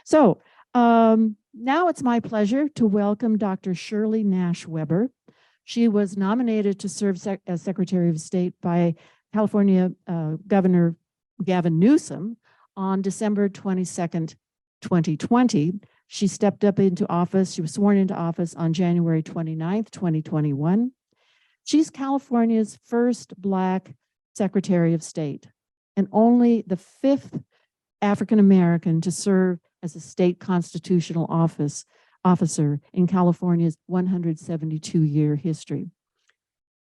So now it's my pleasure to welcome Dr. Shirley Nash Weber. She was nominated to serve as Secretary of State by California Governor Gavin Newsom on December 22nd, 2020. She stepped up into office. She was sworn into office on January 29th, 2021. She's California's first Black Secretary of State and only the 5th African-American to serve as a state constitutional officer in California's 172-year history.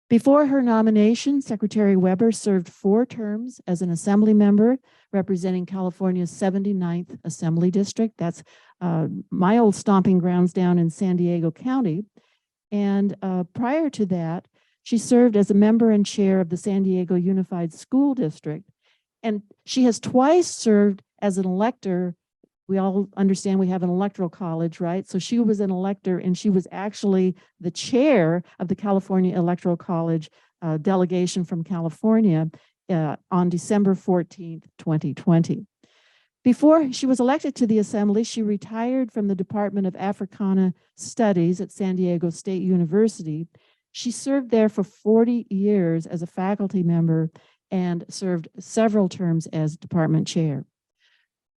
Before her nomination, Secretary Weber served 4 terms as an assembly member representing California's 79th Assembly District. That's my old stomping grounds down in San Diego County. And prior to that, she served as a member and chair of the San Diego Unified School District. And she has twice served as an elector. We all understand we have an electoral college, right? So she was an elector, and she was actually the chair of the California Electoral College delegation from California on December 14th, 2020. Before she was elected to the Assembly, she retired from the Department of Africana Studies at San Diego State University. She served there for 40 years as a faculty member and served several terms as department chair.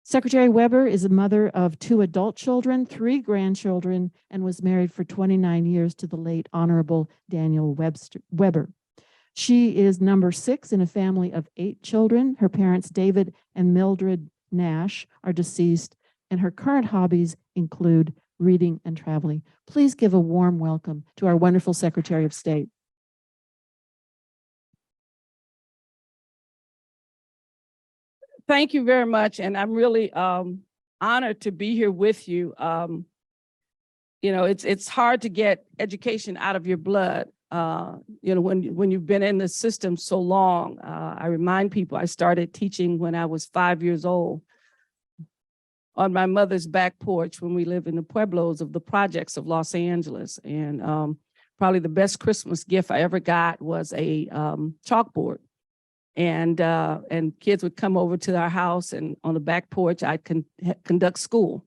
Secretary Weber is a mother of 2 adult children, 3 grandchildren, and was married for 29 years to the late Honorable Daniel Weber. She is number 6 in a family of 8 children. Her parents, David and Mildred Nash, are deceased, and her current hobbies include reading and traveling. Please give a warm welcome to our wonderful Secretary of State. Thank you very much, and I'm really honored to be here with you. You know, it's hard to get education out of your blood. You know, when you've been in the system so long. I remind people I started teaching when I was 5 years old on my mother's back porch when we lived in the pueblos of the projects of Los Angeles. And probably the best Christmas gift I ever got was a chalkboard. And kids would come over to our house, and on the back porch, I'd conduct school.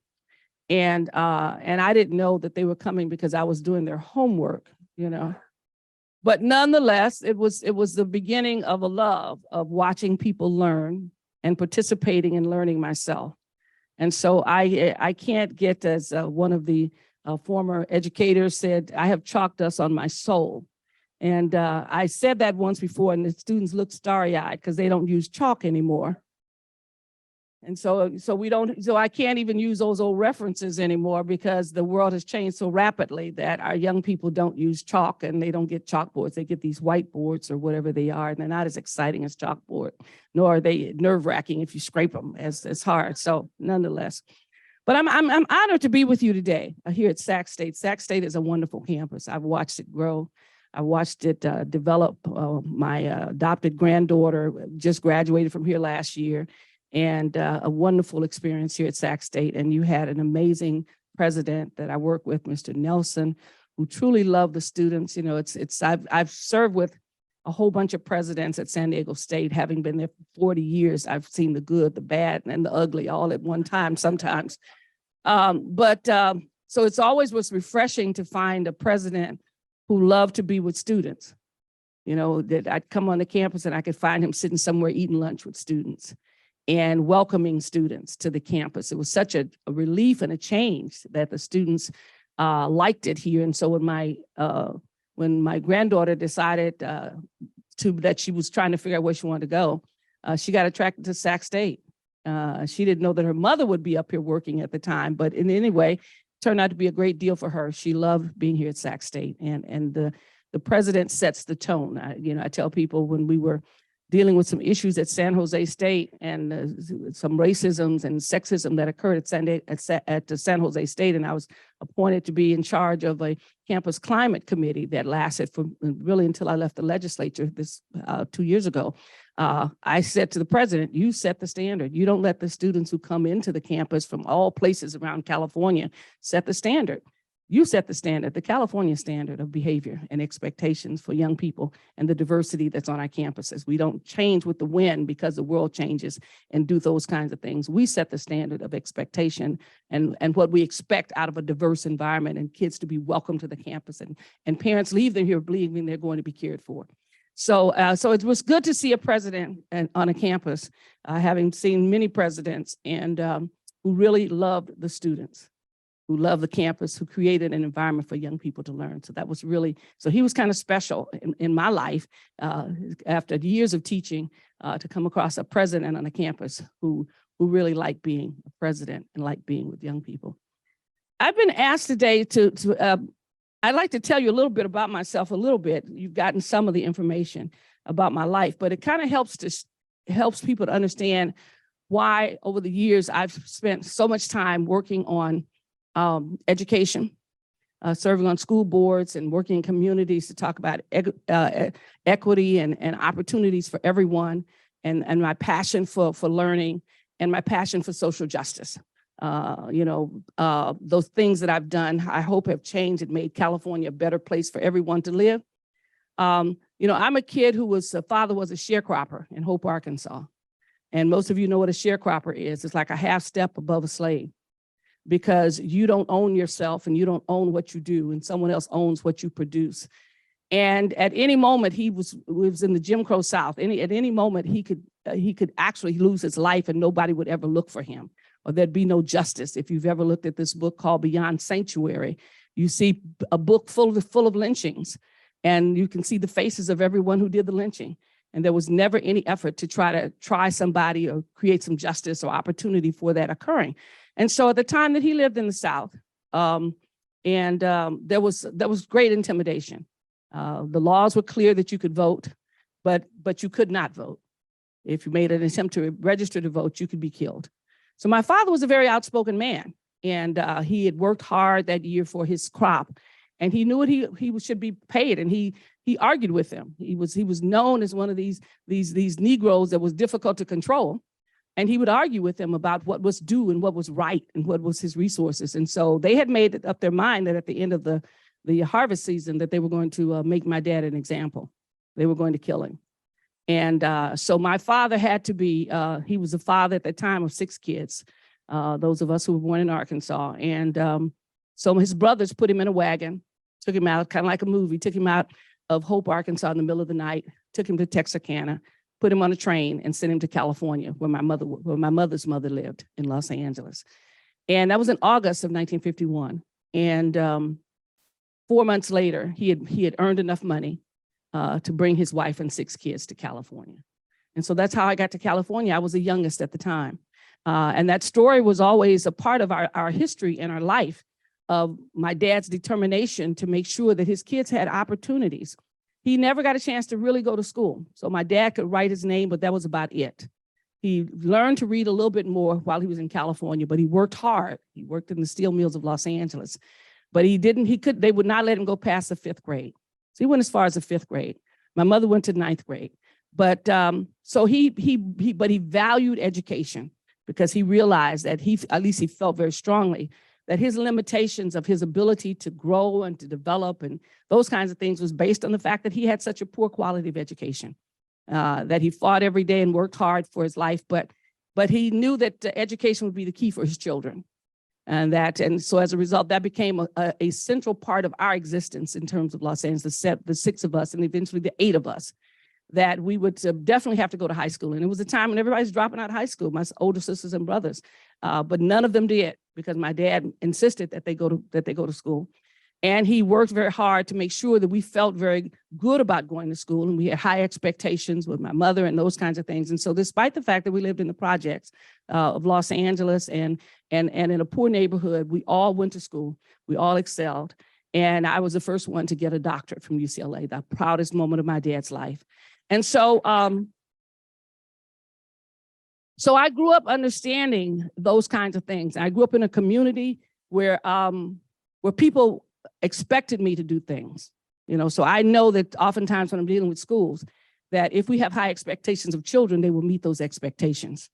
And I didn't know that they were coming because I was doing their homework, you know. But nonetheless, it was the beginning of a love of watching people learn and participating in learning myself. And so I can't get, as one of the former educators said, I have chalk dust on my soul. And I said that once before, and the students look starry-eyed because they don't use chalk anymore. And so I can't even use those old references anymore because the world has changed so rapidly that our young people don't use chalk, and they don't get chalkboards. They get these whiteboards or whatever they are, and they're not as exciting as chalkboard, nor are they nerve-wracking if you scrape them as hard. So nonetheless, but I'm honored to be with you today here at Sac State. Sac State is a wonderful campus. I've watched it grow. I watched it develop. My adopted granddaughter just graduated from here last year, and a wonderful experience here at Sac State. And you had an amazing president that I work with, Mr. Nelson, who truly loved the students. You know, I've served with a whole bunch of presidents at San Diego State, having been there for 40 years. I've seen the good, the bad, and the ugly all at one time sometimes. So it's always was refreshing to find a president who loved to be with students. You know, that I'd come on the campus and I could find him sitting somewhere eating lunch with students and welcoming students to the campus. It was such a relief and a change that the students liked it here. And so when my granddaughter decided that she was trying to figure out where she wanted to go, she got attracted to Sac State. She didn't know that her mother would be up here working at the time, but in any way, turned out to be a great deal for her. She loved being here at Sac State, and the president sets the tone. I tell people when we were dealing with some issues at San Jose State and some racisms and sexism that occurred at San Jose State, and I was appointed to be in charge of a campus climate committee that lasted for really until I left the legislature 2 years ago. I said to the president, you set the standard. You don't let the students who come into the campus from all places around California set the standard. You set the standard, the California standard of behavior and expectations for young people and the diversity that's on our campuses. We don't change with the wind because the world changes and do those kinds of things. We set the standard of expectation and what we expect out of a diverse environment, and kids to be welcome to the campus, and parents leave them here believing they're going to be cared for. So it was good to see a president on a campus, having seen many presidents, and who really loved the students, who loved the campus, who created an environment for young people to learn. So that was really, so he was kind of special in my life, after years of teaching, to come across a president on a campus who really liked being a president and liked being with young people. I've been asked today I'd like to tell you a little bit about myself a little bit. You've gotten some of the information about my life, but it kind of helps people to understand why over the years I've spent so much time working on education, serving on school boards and working in communities to talk about equity and opportunities for everyone, and my passion for learning and my passion for social justice. Those things that I've done, I hope have changed and made California a better place for everyone to live. I'm a kid whose father was a sharecropper in Hope, Arkansas. And most of you know what a sharecropper is. It's like a half step above a slave, because you don't own yourself and you don't own what you do, and someone else owns what you produce. And at any moment, he was in the Jim Crow South. At any moment, he could actually lose his life and nobody would ever look for him, or there'd be no justice. If you've ever looked at this book called Beyond Sanctuary, you see a book full of lynchings, and you can see the faces of everyone who did the lynching. And there was never any effort to try somebody or create some justice or opportunity for that occurring. And so at the time that he lived in the South, there was great intimidation. The laws were clear that you could vote, but you could not vote. If you made an attempt to register to vote, you could be killed. So my father was a very outspoken man, and he had worked hard that year for his crop, and he knew what he should be paid, and he argued with them. He was known as one of these Negroes that was difficult to control, and he would argue with them about what was due and what was right and what was his resources. And so they had made up their mind that at the end of the harvest season that they were going to make my dad an example. They were going to kill him. And so my father had to be, he was a father at the time of 6 kids, those of us who were born in Arkansas. And so his brothers put him in a wagon, took him out, kind of like a movie, took him out of Hope, Arkansas in the middle of the night, took him to Texarkana, put him on a train and sent him to California, where my mother's mother lived in Los Angeles. And that was in August of 1951. And 4 months later, he had earned enough money to bring his wife and 6 kids to California. And so that's how I got to California. I was the youngest at the time. And that story was always a part of our history and our life, of my dad's determination to make sure that his kids had opportunities. He never got a chance to really go to school. So my dad could write his name, but that was about it. He learned to read a little bit more while he was in California, but he worked hard. He worked in the steel mills of Los Angeles, but they would not let him go past the 5th grade. So he went as far as the 5th grade. My mother went to 9th grade. But so he valued education, because he realized that at least he felt very strongly that his limitations of his ability to grow and to develop and those kinds of things was based on the fact that he had such a poor quality of education, that he fought every day and worked hard for his life, but he knew that education would be the key for his children. And so as a result, that became a central part of our existence in terms of Los Angeles, the 6 of us and eventually the 8 of us, that we would definitely have to go to high school. And it was a time when everybody's dropping out of high school, my older sisters and brothers, but none of them did, because my dad insisted that they go to school. And he worked very hard to make sure that we felt very good about going to school, and we had high expectations with my mother and those kinds of things. And so despite the fact that we lived in the projects of Los Angeles and in a poor neighborhood, we all went to school, we all excelled. And I was the first one to get a doctorate from UCLA, the proudest moment of my dad's life. And so, so I grew up understanding those kinds of things. I grew up in a community where people expected me to do things, so I know that oftentimes when I'm dealing with schools, that if we have high expectations of children, they will meet those expectations.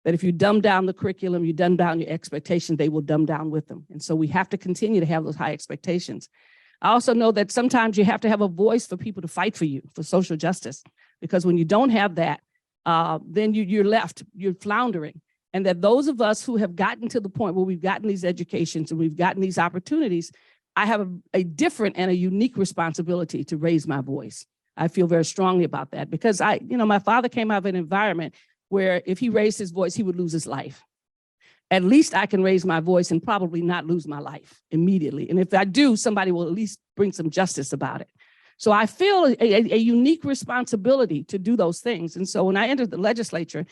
that if you dumb down the curriculum, you dumb down your expectations, they will dumb down with them. And so we have to continue to have those high expectations. I also know that sometimes you have to have a voice for people to fight for you, for social justice, because when you don't have that, then you're left, you're floundering. And that those of us who have gotten to the point where we've gotten these educations and we've gotten these opportunities, I have a different and a unique responsibility to raise my voice. I feel very strongly about that because my father came out of an environment where if he raised his voice, he would lose his life. At least I can raise my voice and probably not lose my life immediately. And if I do, somebody will at least bring some justice about it. So I feel a unique responsibility to do those things. And so when I entered the legislature,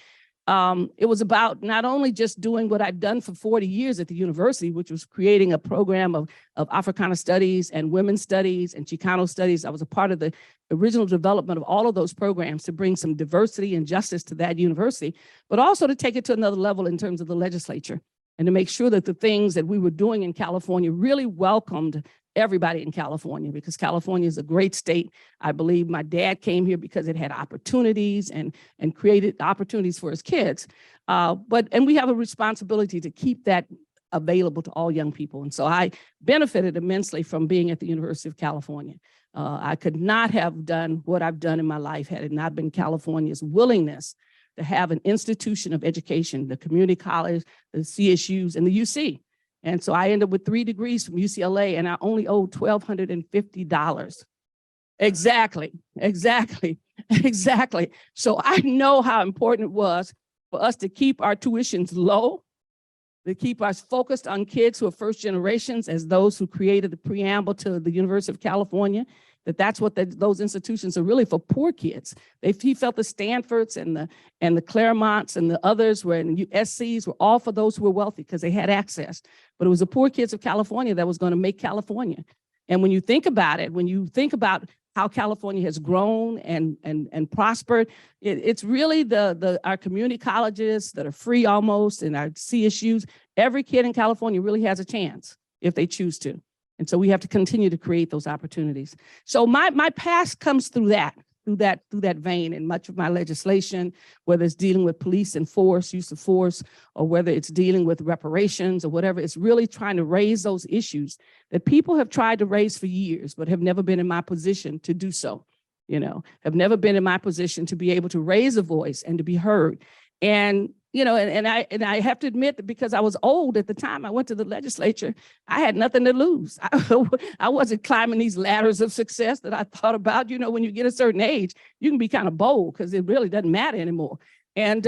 it was about not only just doing what I've done for 40 years at the university, which was creating a program of Africana studies and women's studies and Chicano studies. I was a part of the original development of all of those programs to bring some diversity and justice to that university, but also to take it to another level in terms of the legislature and to make sure that the things that we were doing in California really welcomed everybody in California, because California is a great state. I believe my dad came here because it had opportunities and created opportunities for his kids. And we have a responsibility to keep that available to all young people. And so I benefited immensely from being at the University of California. I could not have done what I've done in my life had it not been California's willingness to have an institution of education, the community college, the CSUs, and the UC. And so I ended up with 3 degrees from UCLA, and I only owed $1,250. Exactly. So I know how important it was for us to keep our tuitions low, to keep us focused on kids who are first generations as those who created the preamble to the University of California, that's what those institutions are really for poor kids. He felt the Stanfords and the Claremonts and the others and SCs were all for those who were wealthy because they had access. But it was the poor kids of California that was going to make California. And when you think about it, when you think about how California has grown and prospered, it's really our community colleges that are free almost and our CSUs. Every kid in California really has a chance if they choose to. And so we have to continue to create those opportunities. So my past comes through that vein in much of my legislation, whether it's dealing with police and use of force, or whether it's dealing with reparations or whatever. It's really trying to raise those issues that people have tried to raise for years, but have never been in my position to do so, have never been in my position to be able to raise a voice and to be heard. And I have to admit that because I was old at the time I went to the legislature, I had nothing to lose. I wasn't climbing these ladders of success that I thought about. When you get a certain age, you can be kind of bold because it really doesn't matter anymore. And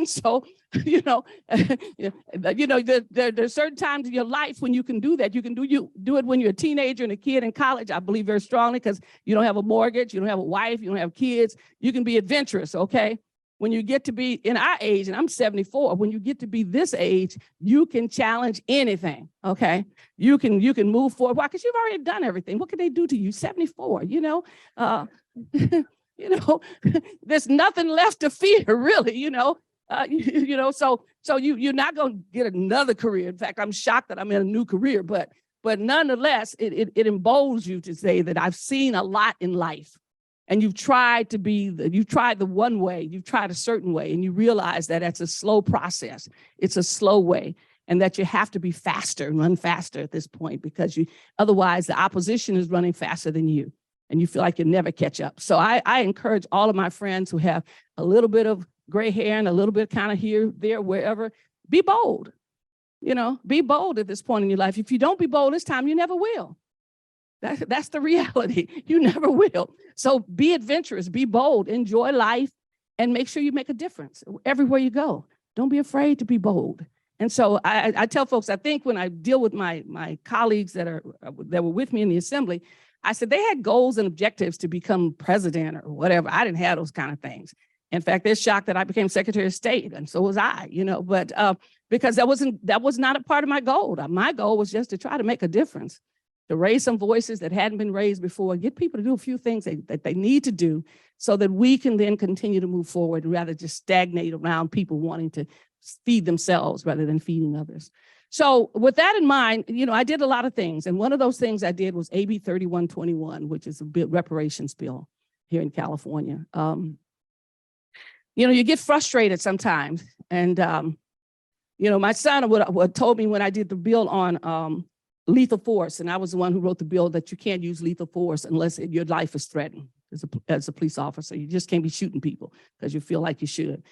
so, there's certain times in your life when you can do that. You can do it when you're a teenager and a kid in college. I believe very strongly because you don't have a mortgage, you don't have a wife, you don't have kids. You can be adventurous, okay? When you get to be in our age, and I'm 74, when you get to be this age, you can challenge anything, okay? You can move forward. Why? Because you've already done everything. What can they do to you? 74, there's nothing left to fear, really, so you're not going to get another career. In fact, I'm shocked that I'm in a new career, but nonetheless, it emboldens you to say that I've seen a lot in life. And you've tried the one way, you've tried a certain way, and you realize that it's a slow process. It's a slow way, and that you have to be faster and run faster at this point because otherwise the opposition is running faster than you, and you feel like you'll never catch up. So I encourage all of my friends who have a little bit of gray hair and a little bit kind of here, there, wherever, be bold. Be bold at this point in your life. If you don't be bold this time, you never will. That's the reality. You never will. So be adventurous, be bold, enjoy life, and make sure you make a difference everywhere you go. Don't be afraid to be bold. And so I tell folks, I think when I deal with my colleagues that were with me in the assembly, I said they had goals and objectives to become president or whatever. I didn't have those kind of things. In fact, they're shocked that I became Secretary of State, and so was I, but because that was not a part of my goal. My goal was just to try to make a difference, to raise some voices that hadn't been raised before, get people to do a few things that they need to do so that we can then continue to move forward rather than just stagnate around people wanting to feed themselves rather than feeding others. So with that in mind, I did a lot of things. And one of those things I did was AB 3121, which is a reparations bill here in California. You get frustrated sometimes And, my son would told me when I did the bill on lethal force, and I was the one who wrote the bill that you can't use lethal force unless your life is threatened as a police officer. You just can't be shooting people because you feel like you should.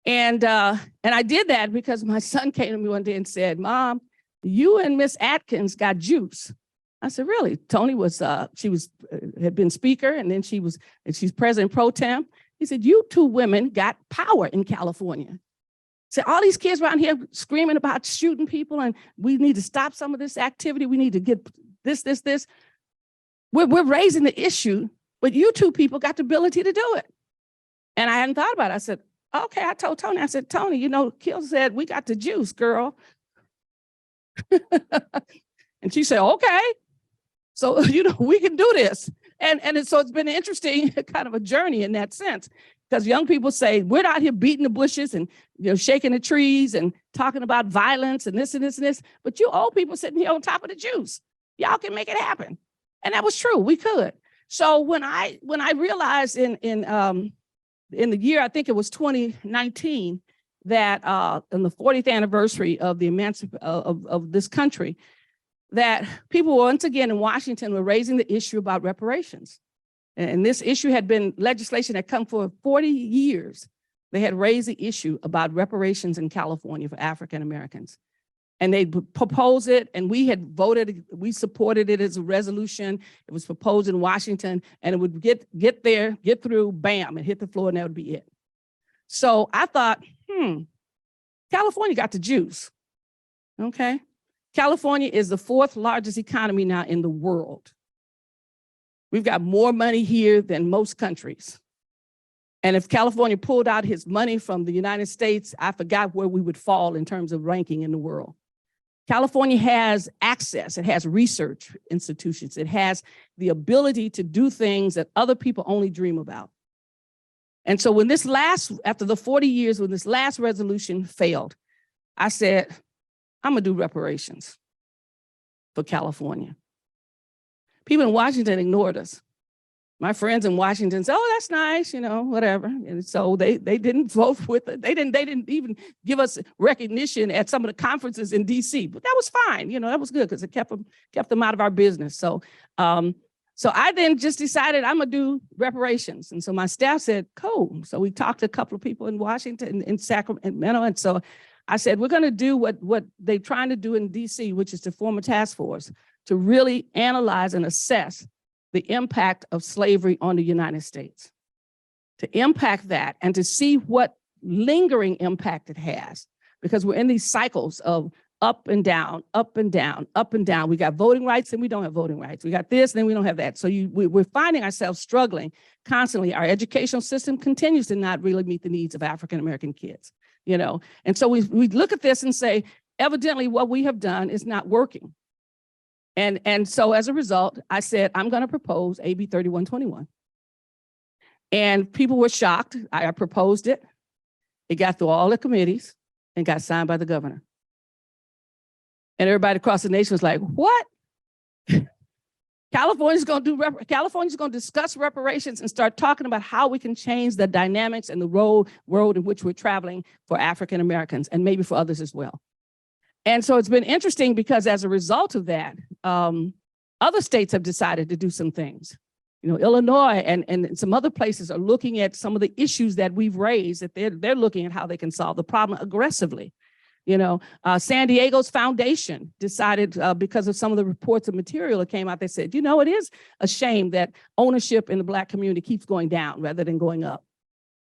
And I did that because my son came to me one day and said, "Mom, you and Miss Atkins got juice." I said, "Really?" Tony had been speaker, and then she's president pro tem. He said, "You two women got power in California." Said, "All these kids around here screaming about shooting people, and we need to stop some of this activity. We need to get this. We're raising the issue, but you two people got the ability to do it." And I hadn't thought about it. I said, "Okay." I told Tony, I said, "Tony, Kill said, we got the juice, girl." And she said, "Okay. So, we can do this." So it's been an interesting kind of a journey in that sense, because young people say, we're out here beating the bushes and, shaking the trees and talking about violence and this and this and this. But you old people sitting here on top of the juice, y'all can make it happen. And that was true. We could. So when I realized in the year, I think it was 2019, that on the 40th anniversary of the of this country, that people once again in Washington were raising the issue about reparations. And this issue had been legislation that come for 40 years. They had raised the issue about reparations in California for African Americans. And they proposed it, and we had voted, we supported it as a resolution. It was proposed in Washington, and it would get there, get through, bam, and hit the floor, and that would be it. So I thought, California got the juice, okay? California is the 4th largest economy now in the world. We've got more money here than most countries. And if California pulled out his money from the United States, I forgot where we would fall in terms of ranking in the world. California has access, it has research institutions, it has the ability to do things that other people only dream about. And so when after the 40 years, when this last resolution failed, I said, I'm gonna do reparations for California. People in Washington ignored us. My friends in Washington said, "Oh, that's nice, whatever." And so they didn't vote with it. They didn't even give us recognition at some of the conferences in DC, but that was fine. That was good because it kept them out of our business. So I then just decided I'm gonna do reparations. And so my staff said, "Cool." So we talked to a couple of people in Washington, in Sacramento. And so I said, we're gonna do what they're trying to do in DC, which is to form a task force to really analyze and assess the impact of slavery on the United States, to impact that and to see what lingering impact it has, because we're in these cycles of up and down, up and down, up and down. We got voting rights and we don't have voting rights. We got this and then we don't have that. So we're finding ourselves struggling constantly. Our educational system continues to not really meet the needs of African-American kids, And so we look at this and say, evidently what we have done is not working. And so as a result, I said, I'm going to propose AB 3121. And people were shocked. I proposed it. It got through all the committees and got signed by the governor. And everybody across the nation was like, what? California's going to discuss reparations and start talking about how we can change the dynamics and the road in which we're traveling for African Americans and maybe for others as well. And so it's been interesting because as a result of that, other states have decided to do some things. Illinois and some other places are looking at some of the issues that we've raised, that they're looking at how they can solve the problem aggressively. San Diego's foundation decided because of some of the reports of material that came out, they said, it is a shame that ownership in the Black community keeps going down rather than going up.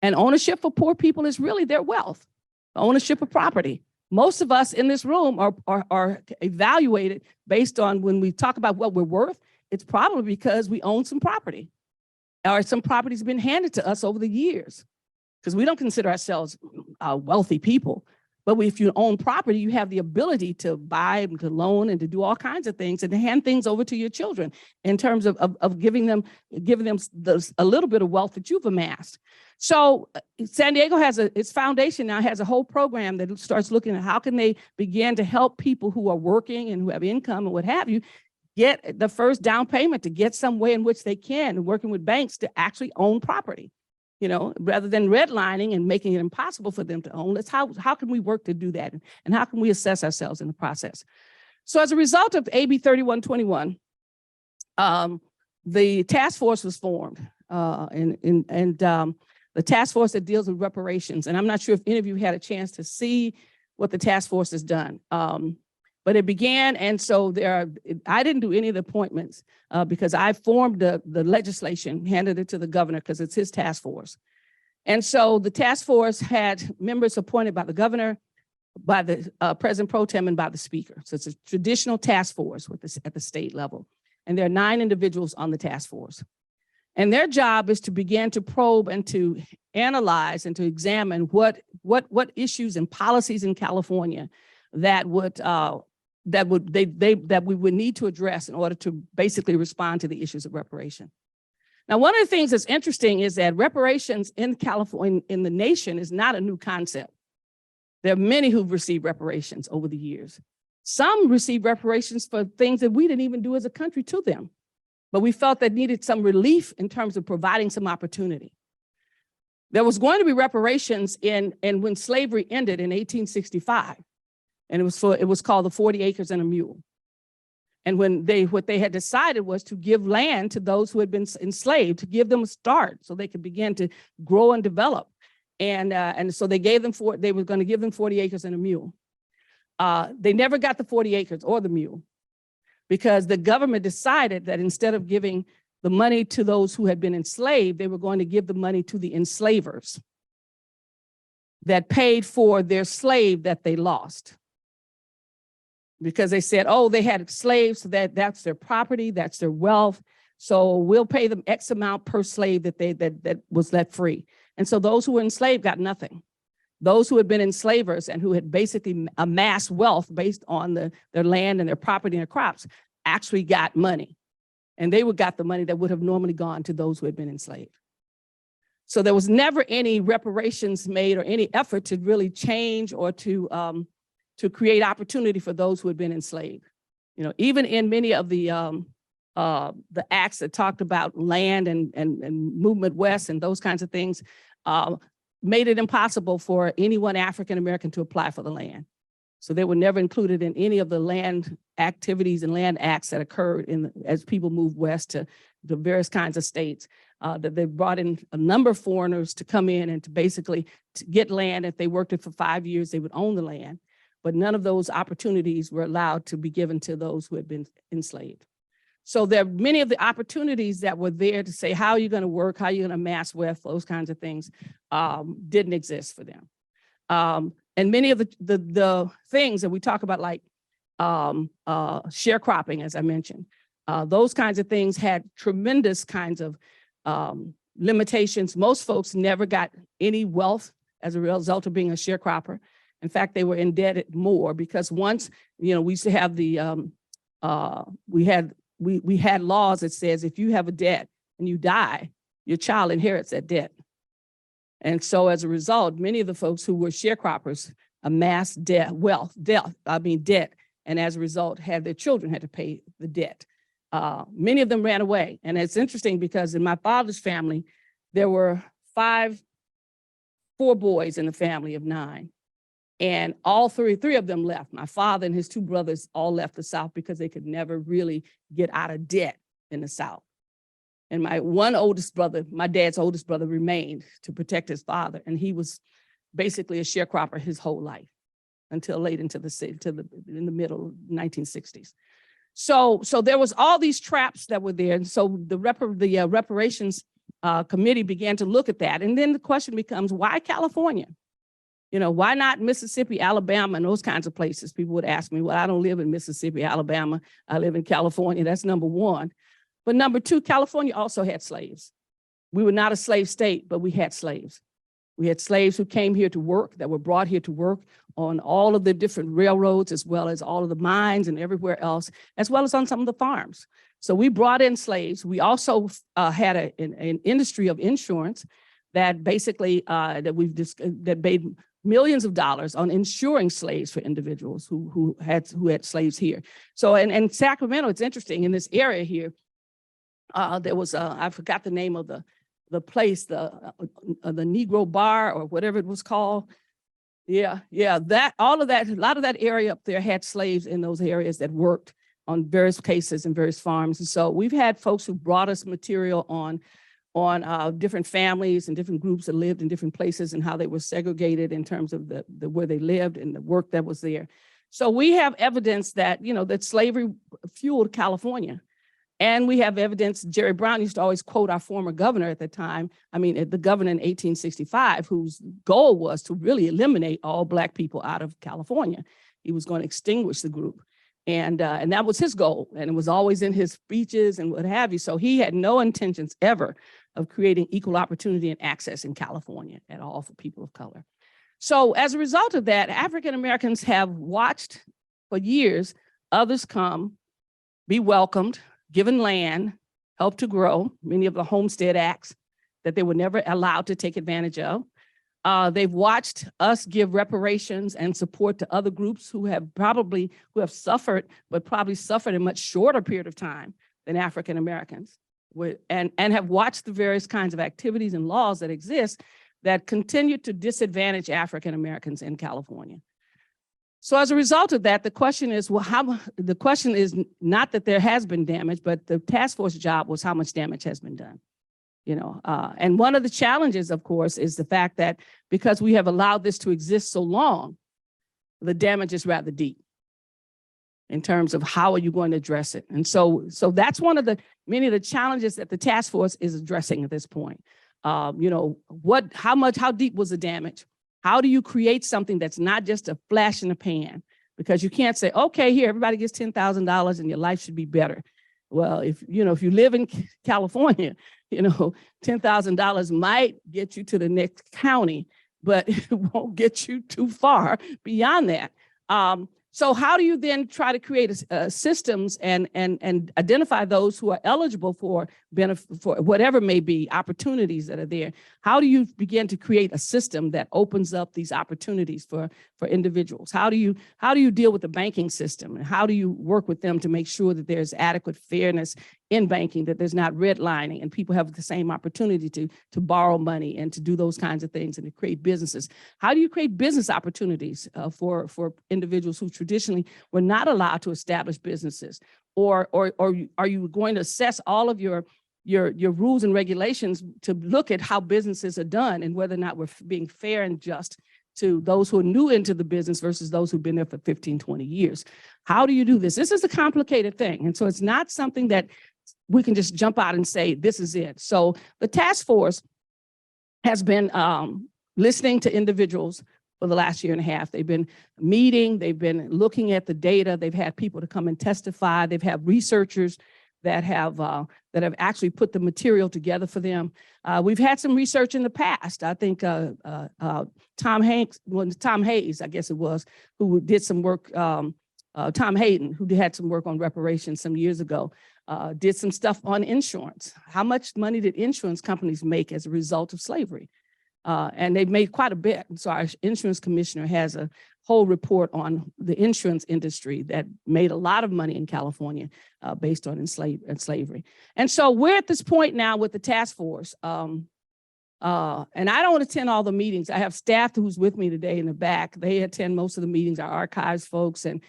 And ownership for poor people is really their wealth, ownership of property. Most of us in this room are evaluated based on when we talk about what we're worth, it's probably because we own some property or some property's been handed to us over the years, because we don't consider ourselves wealthy people. But if you own property, you have the ability to buy and to loan and to do all kinds of things and to hand things over to your children in terms of giving them a little bit of wealth that you've amassed. So San Diego its foundation now has a whole program that starts looking at how can they begin to help people who are working and who have income and what have you, get the first down payment to get some way in which they can, working with banks to actually own property. rather than redlining and making it impossible for them to own. How can we work to do that? And how can we assess ourselves in the process? So as a result of AB 3121, the task force was formed, the task force that deals with reparations. And I'm not sure if any of you had a chance to see what the task force has done. But it began, and so I didn't do any of the appointments because I formed the legislation, handed it to the governor because it's his task force. And so the task force had members appointed by the governor, by the president pro tem, and by the speaker. So it's a traditional task force at the state level. And there are 9 individuals on the task force. And their job is to begin to probe and to analyze and to examine what issues and policies in California that we would need to address in order to basically respond to the issues of reparation. Now, one of the things that's interesting is that reparations in California, in the nation, is not a new concept. There are many who've received reparations over the years. Some received reparations for things that we didn't even do as a country to them, but we felt that needed some relief in terms of providing some opportunity. There was going to be reparations when slavery ended in 1865. And it was called the 40 acres and a mule. And what they had decided was to give land to those who had been enslaved, to give them a start so they could begin to grow and develop. And so they were going to give them 40 acres and a mule. They never got the 40 acres or the mule because the government decided that instead of giving the money to those who had been enslaved, they were going to give the money to the enslavers that paid for their slave that they lost. Because they said, oh, they had slaves, so that's their property, that's their wealth. So we'll pay them X amount per slave that was let free. And so those who were enslaved got nothing. Those who had been enslavers and who had basically amassed wealth based on their land and their property and their crops actually got money. And they got the money that would have normally gone to those who had been enslaved. So there was never any reparations made or any effort to really change or to create opportunity for those who had been enslaved. Even in many of the acts that talked about land and movement west and those kinds of things, made it impossible for any one African-American to apply for the land. So they were never included in any of the land activities and land acts that occurred as people moved west to the various kinds of states. That they brought in a number of foreigners to come in and to basically get land. If they worked it for 5 years, they would own the land. But none of those opportunities were allowed to be given to those who had been enslaved. So there are many of the opportunities that were there to say, how are you going to work? How are you going to amass wealth? Those kinds of things didn't exist for them. And many of the things that we talk about, like sharecropping, as I mentioned, those kinds of things had tremendous kinds of limitations. Most folks never got any wealth as a result of being a sharecropper. In fact, they were indebted more because once, we used to have we had laws that says if you have a debt and you die, your child inherits that debt. And so as a result, many of the folks who were sharecroppers amassed debt, and as a result had their children had to pay the debt. Many of them ran away. And it's interesting because in my father's family, there were 4 boys in the family of 9. And all three of them left. My father and his 2 brothers all left the South because they could never really get out of debt in the South. And my dad's oldest brother, remained to protect his father. And he was basically a sharecropper his whole life until late into in the middle 1960s. So there was all these traps that were there. And so the reparations committee began to look at that. And then the question becomes, why California? Why not Mississippi, Alabama, and those kinds of places? People would ask me, well, I don't live in Mississippi, Alabama. I live in California. That's number one. But number 2, California also had slaves. We were not a slave state, but we had slaves. We had slaves who came here to work, that were brought here to work on all of the different railroads, as well as all of the mines and everywhere else, as well as on some of the farms. So we brought in slaves. We also had an industry of insurance that basically that made millions of dollars on insuring slaves for individuals who had slaves here. So in Sacramento, it's interesting, in this area here, there was I forgot the name of place, the Negro Bar or whatever it was called. Yeah, all of that, a lot of that area up there had slaves in those areas that worked on various cases and various farms. And so we've had folks who brought us material on different families and different groups that lived in different places and how they were segregated in terms of the where they lived and the work that was there. So we have evidence that, that slavery fueled California. And we have evidence. Jerry Brown used to always quote our former governor at the time, the governor in 1865, whose goal was to really eliminate all Black people out of California. He was going to extinguish the group. And that was his goal. And it was always in his speeches and what have you. So he had no intentions ever of creating equal opportunity and access in California at all for people of color. So as a result of that, African Americans have watched for years others come, be welcomed, given land, helped to grow, many of the Homestead Acts that they were never allowed to take advantage of. They've watched us give reparations and support to other groups who have suffered, but probably suffered in a much shorter period of time than African Americans, and have watched the various kinds of activities and laws that exist that continue to disadvantage African Americans in California. So as a result of that, the question is, the question is not that there has been damage, but the task force job was how much damage has been done. And one of the challenges, of course, is the fact that because we have allowed this to exist so long, the damage is rather deep in terms of how are you going to address it. And so that's one of the many of the challenges that the task force is addressing at this point. How deep was the damage? How do you create something that's not just a flash in the pan? Because you can't say, okay, here, everybody gets $10,000 and your life should be better. Well, if you live in California, $10,000 might get you to the next county, but it won't get you too far beyond that. So how do you then try to create systems and identify those who are eligible for benefit, for whatever may be opportunities that are there? How do you begin to create a system that opens up these opportunities for individuals? How do you deal with the banking system, and how do you work with them to make sure that there's adequate fairness in banking, that there's not redlining and people have the same opportunity to borrow money and to do those kinds of things and to create businesses? How do you create business opportunities for individuals who traditionally were not allowed to establish businesses? Or are you going to assess all of your rules and regulations to look at how businesses are done and whether or not we're being fair and just to those who are new into the business versus those who've been there for 15, 20 years? How do you do this? This is a complicated thing. And so it's not something that we can just jump out and say, this is it. So the task force has been listening to individuals for the last year and a half. They've been meeting, they've been looking at the data, they've had people to come and testify, they've had researchers that have actually put the material together for them. We've had some research in the past. I think Tom Hayes, I guess it was, who did some work, Tom Hayden, who had some work on reparations some years ago, did some stuff on insurance. How much money did insurance companies make as a result of slavery? And they've made quite a bit. So our insurance commissioner has a whole report on the insurance industry that made a lot of money in California based on slavery. And so we're at this point now with the task force. And I don't attend all the meetings. I have staff who's with me today in the back. They attend most of the meetings, our archives folks and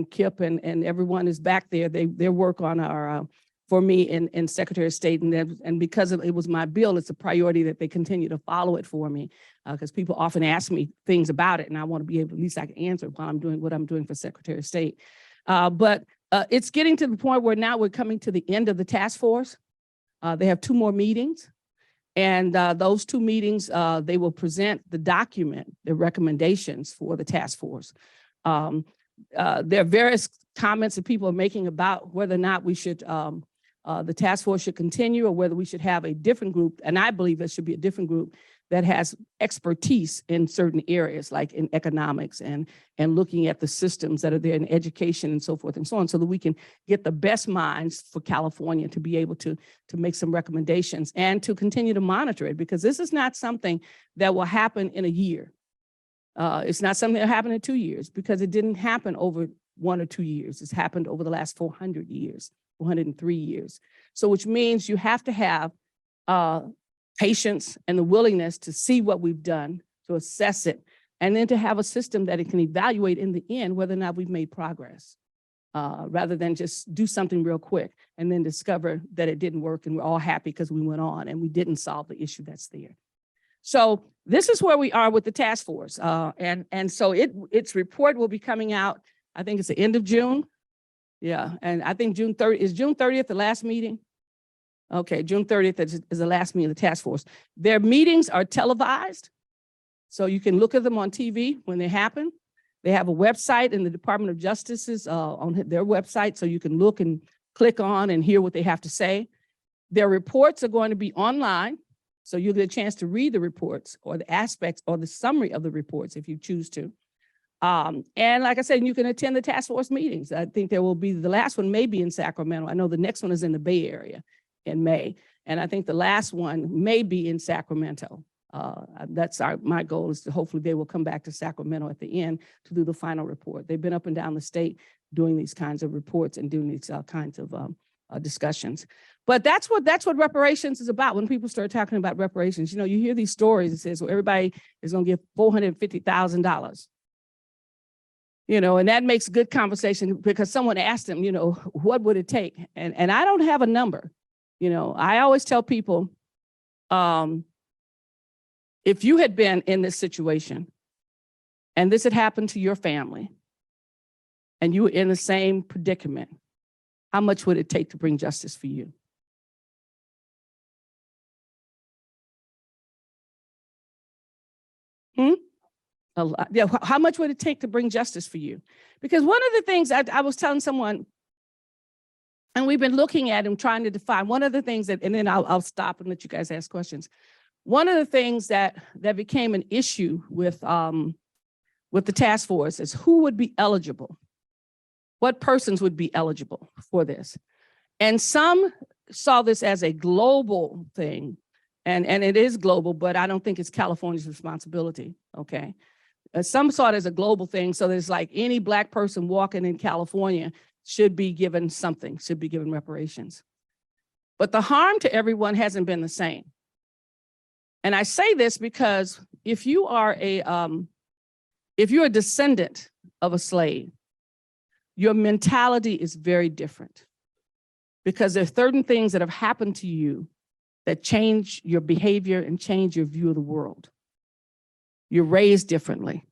Kip and everyone is back there. They work on our for me in Secretary of State, and because it was my bill, it's a priority that they continue to follow it for me, because people often ask me things about it, and I want to be able, at least I can answer while I'm doing what I'm doing for Secretary of State. But it's getting to the point where now we're coming to the end of the task force. They have 2 more meetings, and those 2 meetings, they will present the document, the recommendations for the task force. There are various comments that people are making about whether or not we should the task force should continue or whether we should have a different group. And I believe it should be a different group that has expertise in certain areas, like in economics and looking at the systems that are there in education and so forth and so on, so that we can get the best minds for California to be able to make some recommendations and to continue to monitor it, because this is not something that will happen in a year. It's not something that happened in 2 years, because it didn't happen over 1 or 2 years. It's happened over the last 400 years. 103 years. So which means you have to have patience and the willingness to see what we've done, to assess it, and then to have a system that it can evaluate in the end whether or not we've made progress, rather than just do something real quick and then discover that it didn't work and we're all happy because we went on and we didn't solve the issue that's there. So this is where we are with the task force. And so its report will be coming out, I think it's the end of June. Yeah, and I think June 30th the last meeting? Okay, June 30th is the last meeting of the task force. Their meetings are televised, so you can look at them on TV when they happen. They have a website in the Department of Justice's on their website, so you can look and click on and hear what they have to say. Their reports are going to be online, so you'll get a chance to read the reports or the aspects or the summary of the reports if you choose to. And like I said, you can attend the task force meetings. I think there will be, the last one may be in Sacramento. I know the next one is in the Bay Area in May. And I think the last one may be in Sacramento. That's my goal, is to hopefully they will come back to Sacramento at the end to do the final report. They've been up and down the state doing these kinds of reports and doing these kinds of discussions. But that's what reparations is about. When people start talking about reparations, you know, you hear these stories. It says, well, everybody is going to give $450,000. You know, and that makes good conversation because someone asked them, you know, what would it take? And I don't have a number. You know, I always tell people, if you had been in this situation and this had happened to your family and you were in the same predicament, how much would it take to bring justice for you? A lot. Yeah, how much would it take to bring justice for you? Because one of the things I was telling someone, and we've been looking at and trying to define, one of the things that, and then I'll stop and let you guys ask questions. One of the things that became an issue with the task force is who would be eligible, what persons would be eligible for this. And some saw this as a global thing, and it is global, but I don't think it's California's responsibility, okay? Some saw it as a global thing, so there's like any Black person walking in California should be given something, should be given reparations. But the harm to everyone hasn't been the same. And I say this because if you are if you're a descendant of a slave, your mentality is very different, because there are certain things that have happened to you that change your behavior and change your view of the world. You're raised differently.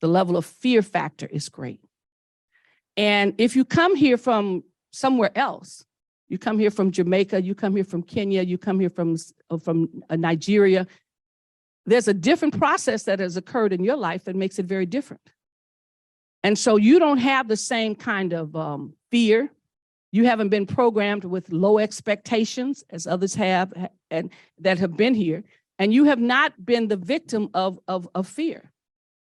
The level of fear factor is great. And if you come here from somewhere else, you come here from Jamaica, you come here from Kenya, you come here from Nigeria, there's a different process that has occurred in your life that makes it very different. And so you don't have the same kind of fear. You haven't been programmed with low expectations as others have and that have been here. And you have not been the victim of fear.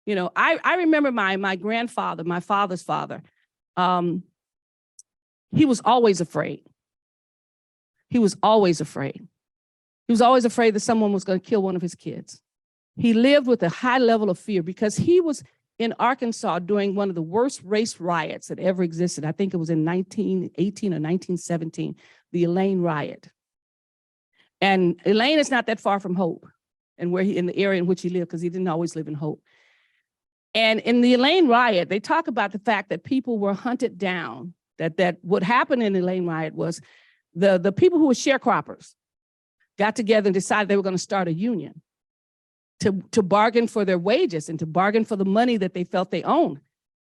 You know, I remember my grandfather, my father's father, he was always afraid. He was always afraid. He was always afraid that someone was going to kill one of his kids. He lived with a high level of fear because he was in Arkansas during one of the worst race riots that ever existed. I think it was in 1918 or 1917, the Elaine riot. And Elaine is not that far from Hope, and where in the area in which he lived, because he didn't always live in Hope. And in the Elaine riot, they talk about the fact that people were hunted down, that what happened in the Elaine riot was the people who were sharecroppers got together and decided they were going to start a union to bargain for their wages and to bargain for the money that they felt they owned.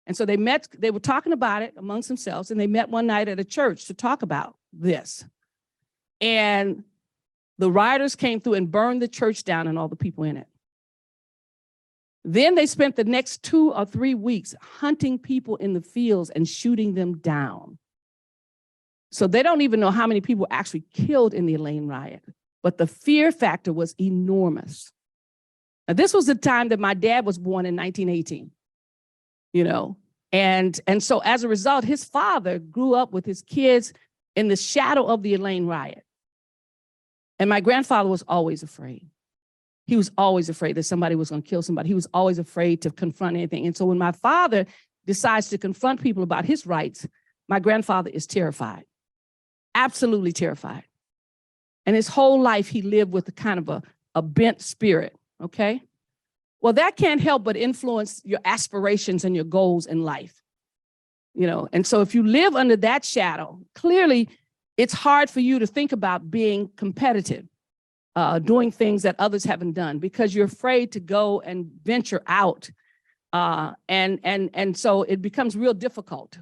And so they were talking about it amongst themselves, and they met one night at a church to talk about this. And the rioters came through and burned the church down and all the people in it. Then they spent the next 2 or 3 weeks hunting people in the fields and shooting them down. So they don't even know how many people were actually killed in the Elaine riot, but the fear factor was enormous. Now, this was the time that my dad was born in 1918, you know, and so as a result, his father grew up with his kids in the shadow of the Elaine riot. And my grandfather was always afraid. He was always afraid that somebody was going to kill somebody. He was always afraid to confront anything. And so when my father decides to confront people about his rights, my grandfather is terrified, absolutely terrified. And his whole life, he lived with a kind of a bent spirit, okay? Well, that can't help but influence your aspirations and your goals in life, you know? And so if you live under that shadow, clearly it's hard for you to think about being competitive, doing things that others haven't done, because you're afraid to go and venture out. And so it becomes real difficult.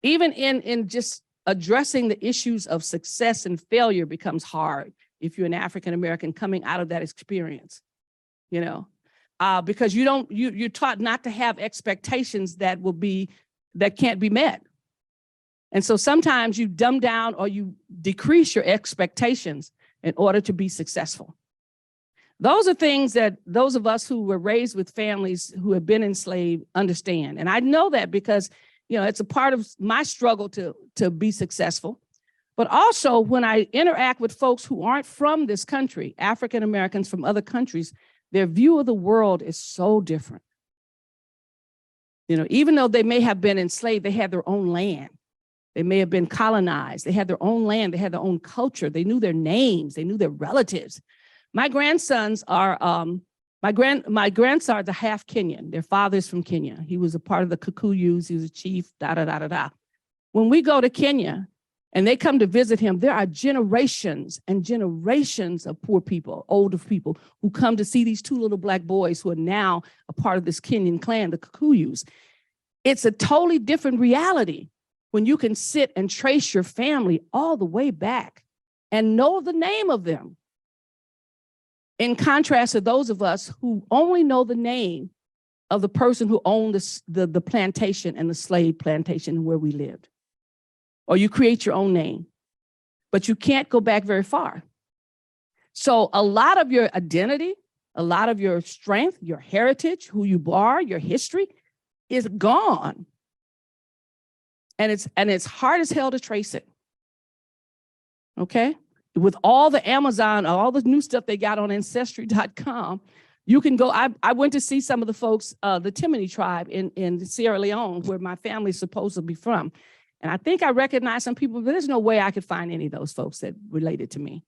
Even in just addressing the issues of success and failure becomes hard if you're an African-American coming out of that experience, you know, because you're taught not to have expectations that can't be met. And so sometimes you dumb down or you decrease your expectations in order to be successful. Those are things that those of us who were raised with families who have been enslaved understand. And I know that because, you know, it's a part of my struggle to be successful. But also when I interact with folks who aren't from this country, African Americans from other countries, their view of the world is so different. You know, even though they may have been enslaved, they had their own land. They may have been colonized. They had their own land. They had their own culture. They knew their names. They knew their relatives. My grandsons are, my grandsons are half Kenyan. Their father's from Kenya. He was a part of the Kikuyus. He was a chief, When we go to Kenya and they come to visit him, there are generations and generations of poor people, older people, who come to see these two little Black boys who are now a part of this Kenyan clan, the Kikuyus. It's a totally different reality when you can sit and trace your family all the way back and know the name of them. In contrast to those of us who only know the name of the person who owned the plantation and the slave plantation where we lived. Or you create your own name, but you can't go back very far. So a lot of your identity, a lot of your strength, your heritage, who you are, your history is gone. And it's hard as hell to trace it, okay? With all the Amazon, all the new stuff they got on ancestry.com, you can go. I went to see some of the folks, the Timini tribe in Sierra Leone, where my family's supposed to be from. And I think I recognize some people, but there's no way I could find any of those folks that related to me.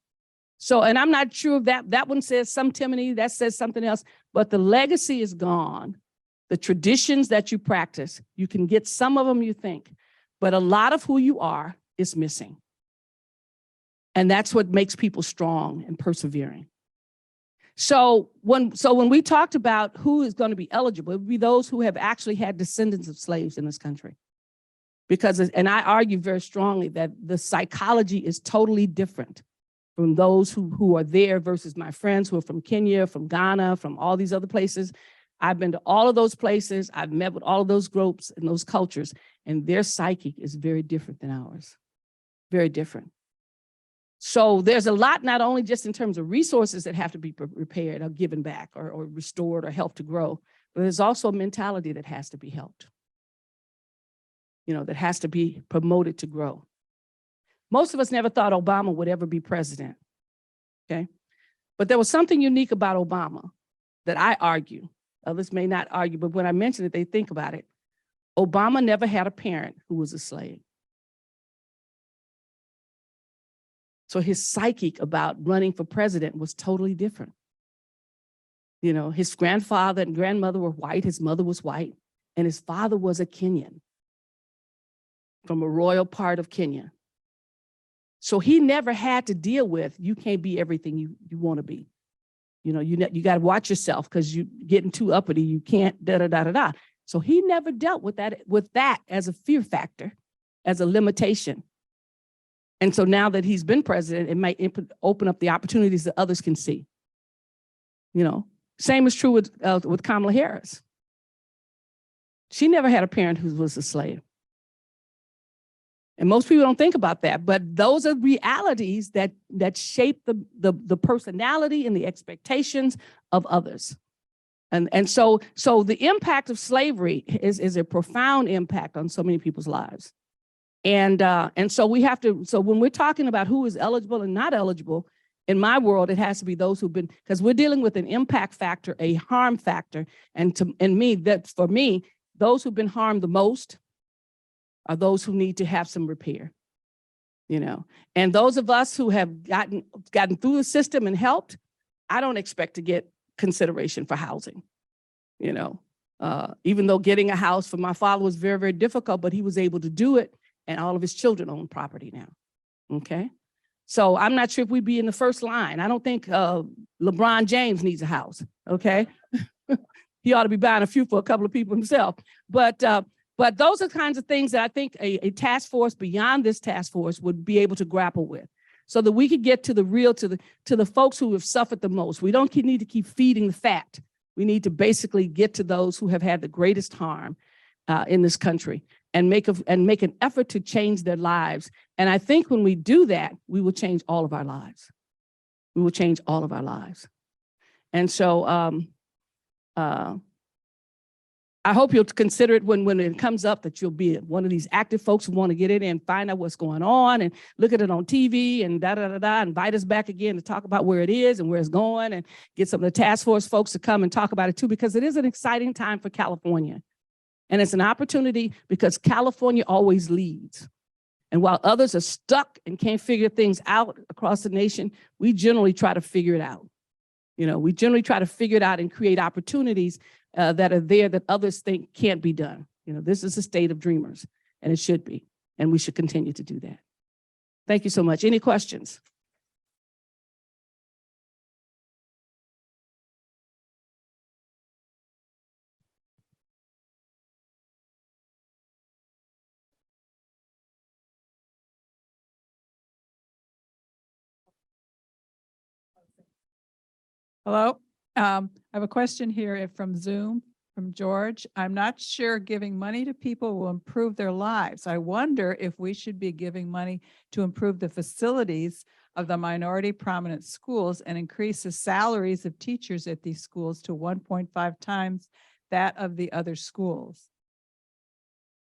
So, and I'm not sure if that one says some Timini, that says something else, but the legacy is gone. The traditions that you practice, you can get some of them, you think, but a lot of who you are is missing. And that's what makes people strong and persevering. So when we talked about who is going to be eligible, it would be those who have actually had descendants of slaves in this country. Because, and I argue very strongly that the psychology is totally different from those who are there versus my friends who are from Kenya, from Ghana, from all these other places. I've been to all of those places. I've met with all of those groups and those cultures, and their psyche is very different than ours, very different. So there's a lot, not only just in terms of resources that have to be repaired or given back or restored or helped to grow, but there's also a mentality that has to be helped, you know, that has to be promoted to grow. Most of us never thought Obama would ever be president, okay? But there was something unique about Obama that I argue. Others may not argue, but when I mention it, they think about it. Obama never had a parent who was a slave. So his psyche about running for president was totally different. You know, his grandfather and grandmother were white, his mother was white, and his father was a Kenyan from a royal part of Kenya. So he never had to deal with, you can't be everything you want to be. You know, you got to watch yourself because you're getting too uppity, you can't da-da-da-da-da. So he never dealt with that as a fear factor, as a limitation. And so now that he's been president, it might open up the opportunities that others can see. You know, same is true with Kamala Harris. She never had a parent who was a slave. And most people don't think about that, but those are realities that shape the personality and the expectations of others. And so the impact of slavery is a profound impact on so many people's lives. And so we have to, so when we're talking about who is eligible and not eligible, in my world, it has to be those who've been, because we're dealing with an impact factor, a harm factor. And for me, those who've been harmed the most are those who need to have some repair. you know. And those of us who have gotten through the system and helped, I don't expect to get consideration for housing, you know. Even though getting a house for my father was very, very difficult, but he was able to do it, and all of his children own property now, okay? So I'm not sure if we'd be in the first line. I don't think LeBron James needs a house, okay? He ought to be buying a few for a couple of people himself. But those are the kinds of things that I think a task force beyond this task force would be able to grapple with, so that we could get to the real, to the folks who have suffered the most. We don't need to keep feeding the fat. We need to basically get to those who have had the greatest harm in this country, and make an effort to change their lives. And I think when we do that, we will change all of our lives. We will change all of our lives. And so I hope you'll consider it when it comes up, that you'll be one of these active folks who want to get in and find out what's going on and look at it on TV and invite us back again to talk about where it is and where it's going, and get some of the task force folks to come and talk about it too, because it is an exciting time for California. And it's an opportunity because California always leads. And while others are stuck and can't figure things out across the nation, we generally try to figure it out. You know, we generally try to figure it out and create opportunities that are there that others think can't be done. You know, this is a state of dreamers, and it should be, and we should continue to do that. Thank you so much. Any questions? Hello, I have a question here from Zoom from George. I'm not sure giving money to people will improve their lives. I wonder if we should be giving money to improve the facilities of the minority prominent schools and increase the salaries of teachers at these schools to 1.5 times that of the other schools.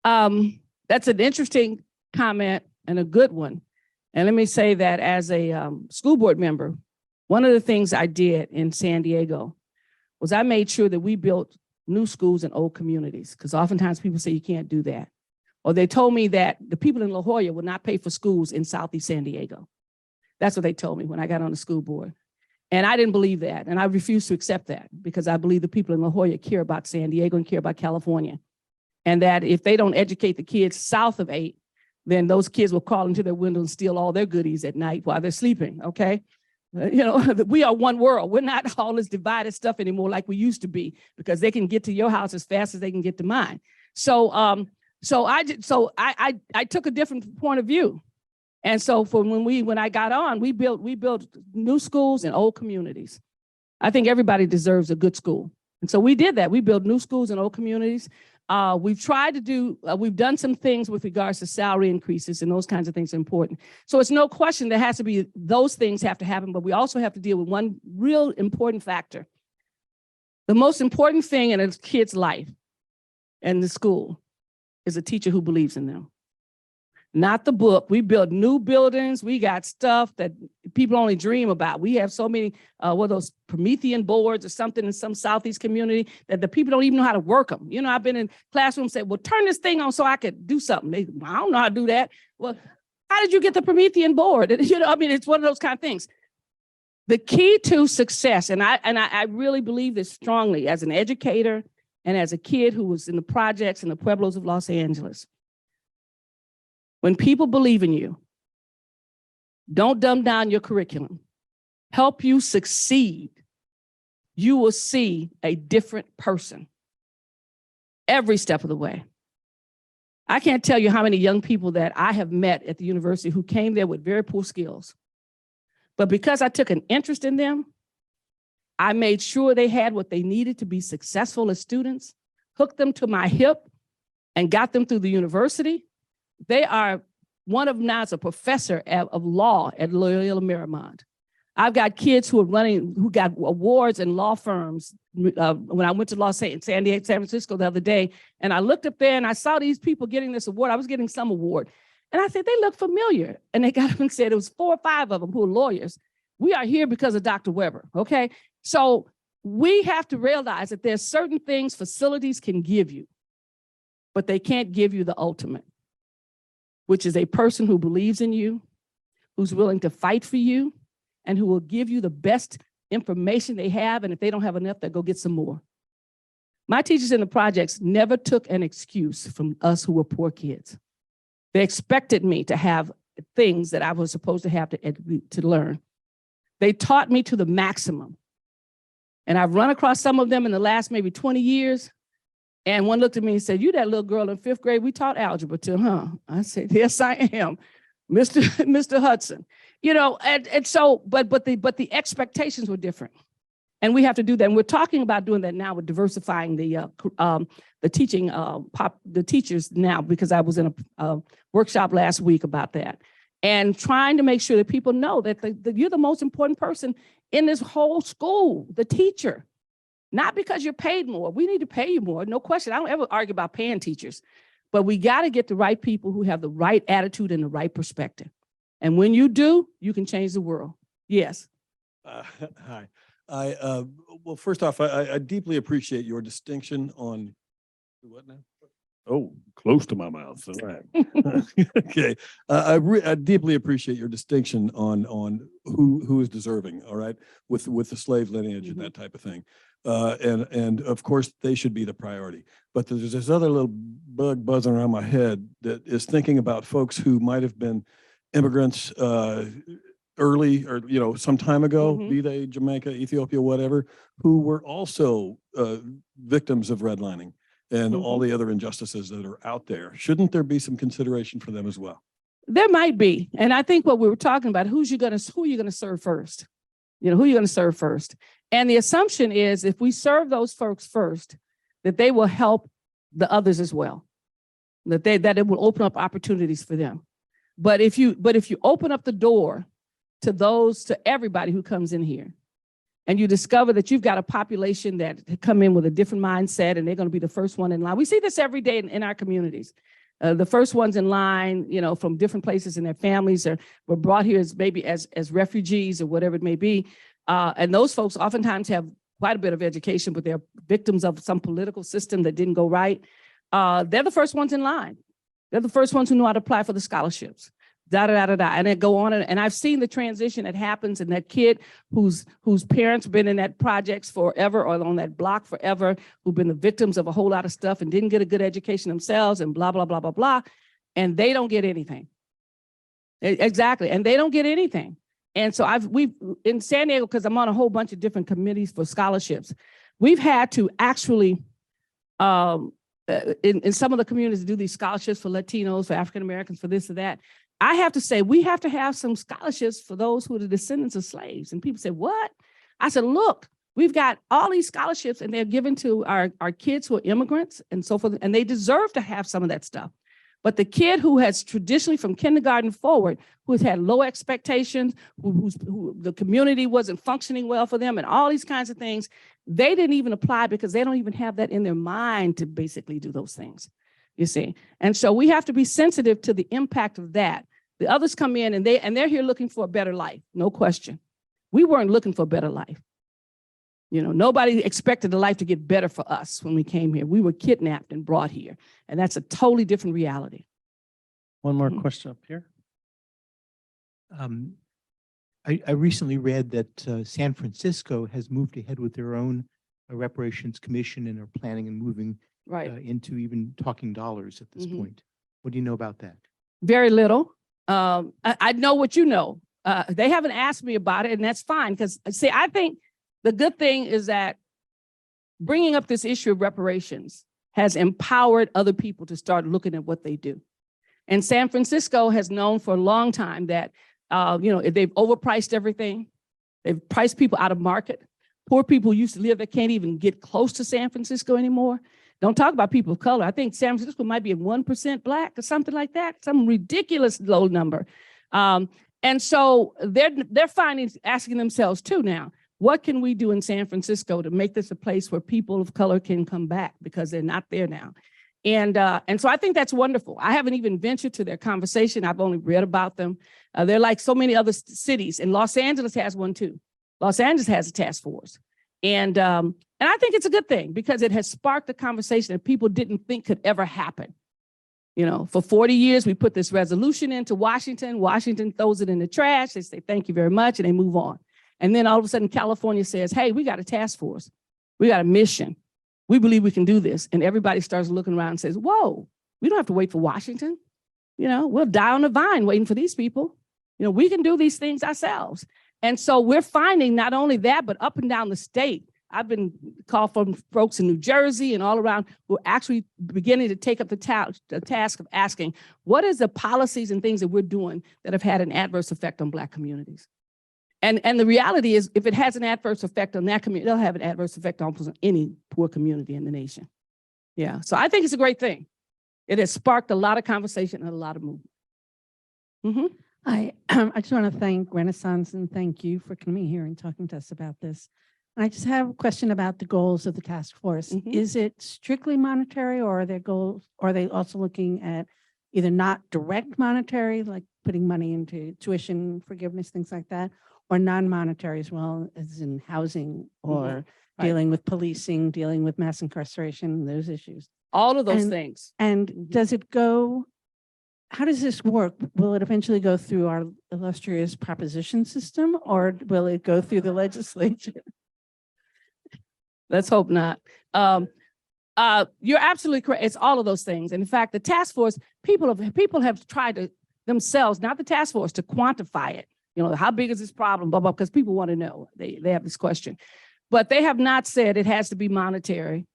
That's an interesting comment and a good one. And let me say that as a school board member, one of the things I did in San Diego was I made sure that we built new schools in old communities, because oftentimes people say you can't do that. Or they told me that the people in La Jolla would not pay for schools in Southeast San Diego. That's what they told me when I got on the school board. And I didn't believe that. And I refused to accept that, because I believe the people in La Jolla care about San Diego and care about California. And that if they don't educate the kids south of 8, then those kids will crawl into their window and steal all their goodies at night while they're sleeping, okay? You know, we are one world. We're not all this divided stuff anymore like we used to be, because they can get to your house as fast as they can get to mine. So I took a different point of view. And so when I got on, we built new schools in old communities. I think everybody deserves a good school. And so we did that. We built new schools in old communities. We've done some things with regards to salary increases, and those kinds of things are important. So it's no question there has to be, those things have to happen, but we also have to deal with one real important factor. The most important thing in a kid's life and the school is a teacher who believes in them. Not the book. We built new buildings. We got stuff that people only dream about. We have so many, those Promethean boards or something in some Southeast community that the people don't even know how to work them. You know, I've been in classrooms said, well, turn this thing on so I could do something. I don't know how to do that. Well, how did you get the Promethean board? You know, I mean, it's one of those kind of things. The key to success, and I really believe this strongly as an educator and as a kid who was in the projects in the Pueblos of Los Angeles. When people believe in you, don't dumb down your curriculum, help you succeed, you will see a different person every step of the way. I can't tell you how many young people that I have met at the university who came there with very poor skills. But because I took an interest in them, I made sure they had what they needed to be successful as students, hooked them to my hip, and got them through the university. They are, one of them now is a professor of law at Loyola Marymount. I've got kids who got awards in law firms. When I went to San Francisco the other day, and I looked up there and I saw these people getting this award. I was getting some award. And I said, they look familiar. And they got up and said, it was 4 or 5 of them who are lawyers. We are here because of Dr. Weber, okay? So we have to realize that there's certain things facilities can give you, but they can't give you the ultimate. which is a person who believes in you, who's willing to fight for you, and who will give you the best information they have. And if they don't have enough, they'll go get some more. My teachers in the projects never took an excuse from us who were poor kids. They expected me to have things that I was supposed to have to learn. They taught me to the maximum. And I've run across some of them in the last maybe 20 years. And one looked at me and said, "You that little girl in 5th grade we taught algebra to, huh?" I said, "Yes, I am, Mr. Hudson." You know, and so, but the expectations were different. And we have to do that. And we're talking about doing that now with diversifying the teachers now, because I was in a workshop last week about that. And trying to make sure that people know that you're the most important person in this whole school, the teacher. Not because you're paid more. We need to pay you more, no question. I don't ever argue about paying teachers. But we got to get the right people who have the right attitude and the right perspective. And when you do, you can change the world. Yes. Hi. Well, first off, I deeply appreciate your distinction on what now? Oh, close to my mouth. All right. Okay. I deeply appreciate your distinction on who is deserving. All right, with the slave lineage and that type of thing, and of course they should be the priority. But there's this other little bug buzzing around my head that is thinking about folks who might have been immigrants early, or some time ago, be they Jamaica, Ethiopia, whatever, who were also victims of redlining and all the other injustices that are out there. Shouldn't there be some consideration for them as well? There might be. And I think what we were talking about, who are you going to serve first? Who are you going to serve first? And the assumption is if we serve those folks first, that they will help the others as well, that it will open up opportunities for them. But if you open up the door to everybody who comes in here, and you discover that you've got a population that come in with a different mindset, and they're going to be the first one in line. We see this every day in our communities. The first ones in line, from different places, and their families were brought here as refugees or whatever it may be. And those folks oftentimes have quite a bit of education, but they're victims of some political system that didn't go right. They're the first ones in line. They're the first ones who know how to apply for the scholarships. And then go on. And I've seen the transition that happens, and that kid whose parents have been in that projects forever, or on that block forever, who've been the victims of a whole lot of stuff and didn't get a good education themselves, and blah, blah, blah, blah, blah. And they don't get anything. Exactly. And they don't get anything. And so we've in San Diego, because I'm on a whole bunch of different committees for scholarships, we've had to actually, in some of the communities, do these scholarships for Latinos, for African Americans, for this or that. I have to say, we have to have some scholarships for those who are the descendants of slaves. And people say, what? I said, look, we've got all these scholarships, and they're given to our kids who are immigrants and so forth, and they deserve to have some of that stuff. But the kid who has traditionally from kindergarten forward, who has had low expectations, who the community wasn't functioning well for them, and all these kinds of things, they didn't even apply because they don't even have that in their mind to basically do those things, you see. And so we have to be sensitive to the impact of that. The others come in and they're here looking for a better life, no question. We weren't looking for a better life. Nobody expected the life to get better for us when we came here. We were kidnapped and brought here, and that's a totally different reality. One more question up here. I recently read that San Francisco has moved ahead with their own reparations commission and are planning and moving into even talking dollars at this point. What do you know about that? Very little. I know what you know. They haven't asked me about it, and that's fine, because see, I think the good thing is that bringing up this issue of reparations has empowered other people to start looking at what they do. And San Francisco has known for a long time that, if they've overpriced everything, they've priced people out of market. Poor people used to live there can't even get close to San Francisco anymore. Don't talk about people of color. I think San Francisco might be at 1% Black or something like that, some ridiculous low number. And so they're asking themselves too now, what can we do in San Francisco to make this a place where people of color can come back, because they're not there now. And so I think that's wonderful. I haven't even ventured to their conversation. I've only read about them. They're like so many other cities, and Los Angeles has one too. Los Angeles has a task force. And I think it's a good thing, because it has sparked a conversation that people didn't think could ever happen. You know, for 40 years, we put this resolution into Washington. Washington throws it in the trash. They say, thank you very much, and they move on. And then all of a sudden, California says, hey, we got a task force. We got a mission. We believe we can do this. And everybody starts looking around and says, whoa, we don't have to wait for Washington. You know, we'll die on the vine waiting for these people. You know, we can do these things ourselves. And so we're finding not only that, but up and down the state. I've been called from folks in New Jersey and all around who are actually beginning to take up the task of asking, what is the policies and things that we're doing that have had an adverse effect on Black communities? And the reality is, if it has an adverse effect on that community, it'll have an adverse effect on any poor community in the nation. Yeah, so I think it's a great thing. It has sparked a lot of conversation and a lot of movement. I just want to thank Renaissance and thank you for coming here and talking to us about this. I just have a question about the goals of the task force. Is it strictly monetary, or are there goals? Or are they also looking at either not direct monetary, like putting money into tuition forgiveness, things like that, or non-monetary as well, as in housing or dealing with policing, dealing with mass incarceration, those issues? All of those things. And does it go? How does this work? Will it eventually go through our illustrious proposition system, or will it go through the legislature? Let's hope not. You're absolutely correct. It's all of those things. And in fact, the task force, people have tried to themselves, not the task force, to quantify it. You know, how big is this problem? Blah, blah, because people want to know. They have this question. But they have not said it has to be monetary.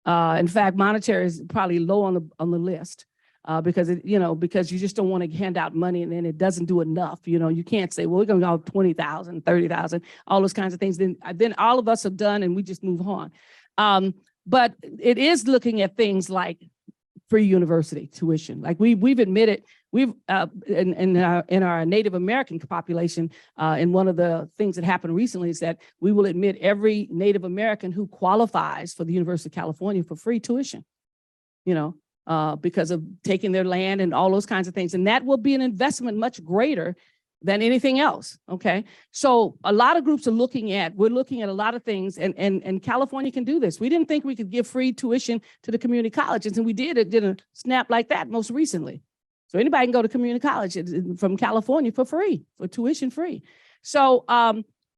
In fact, monetary is probably low on the list. Because because you just don't want to hand out money and then it doesn't do enough. You know, you can't say, well, we're going to go 20,000, 30,000, all those kinds of things. Then all of us have done and we just move on. But it is looking at things like free university tuition. Like we've admitted, in our Native American population, and one of the things that happened recently is that we will admit every Native American who qualifies for the University of California for free tuition. You know. Because of taking their land and all those kinds of things. And that will be an investment much greater than anything else, okay? So a lot of groups are we're looking at a lot of things, and California can do this. We didn't think we could give free tuition to the community colleges, and we did. It did a snap like that most recently. So anybody can go to community college from California for free, for tuition free.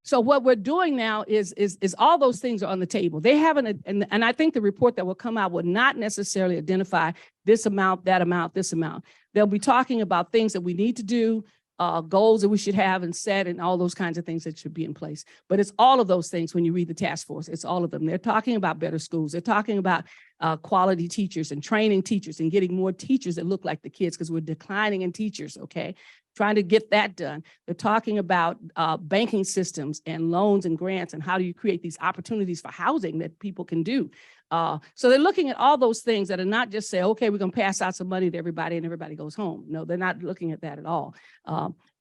So what we're doing now is all those things are on the table. They haven't, and I think the report that will come out will not necessarily identify this amount, that amount, this amount. They'll be talking about things that we need to do, goals that we should have and set, and all those kinds of things that should be in place. But it's all of those things when you read the task force. It's all of them. They're talking about better schools. They're talking about quality teachers and training teachers and getting more teachers that look like the kids, because we're declining in teachers, okay? Trying to get that done. They're talking about banking systems and loans and grants and how do you create these opportunities for housing that people can do. So they're looking at all those things that are not just say, okay, we're gonna pass out some money to everybody and everybody goes home. No, they're not looking at that at all.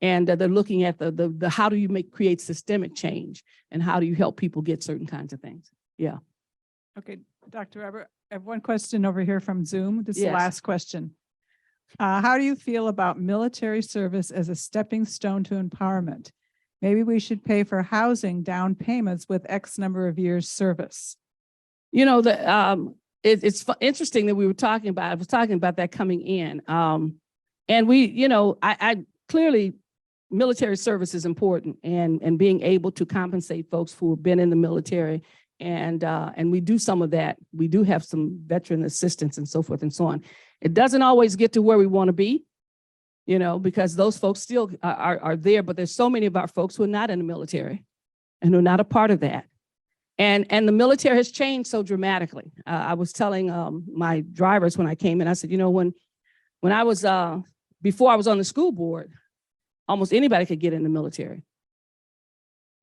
And they're looking at the how do you create systemic change and how do you help people get certain kinds of things. Yeah. Okay, Dr. Weber, I have one question over here from Zoom. This is the last question. How do you feel about military service as a stepping stone to empowerment? Maybe we should pay for housing down payments with X number of years service. You know, it's interesting that I was talking about that coming in. And I clearly, military service is important, and being able to compensate folks who have been in the military. And we do some of that. We do have some veteran assistance and so forth and so on. It doesn't always get to where we want to be, you know, because those folks still are there, but there's so many of our folks who are not in the military and who are not a part of that. And the military has changed so dramatically. I was telling my drivers when I came in, I said, you know, when I was, before I was on the school board, almost anybody could get in the military.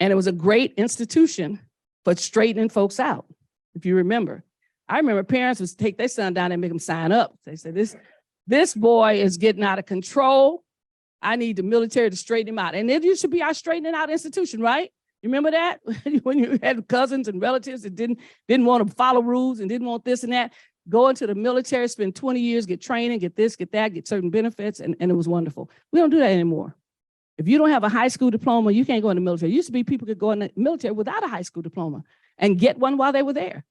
And it was a great institution for straightening folks out, if you remember. I remember parents would take their son down and make them sign up. They said, this boy is getting out of control. I need the military to straighten him out. And it used to be our straightening out institution, right? You remember that? When you had cousins and relatives that didn't want to follow rules and didn't want this and that, go into the military, spend 20 years, get training, get this, get that, get certain benefits, and it was wonderful. We don't do that anymore. If you don't have a high school diploma, you can't go in the military. It used to be people could go in the military without a high school diploma and get one while they were there.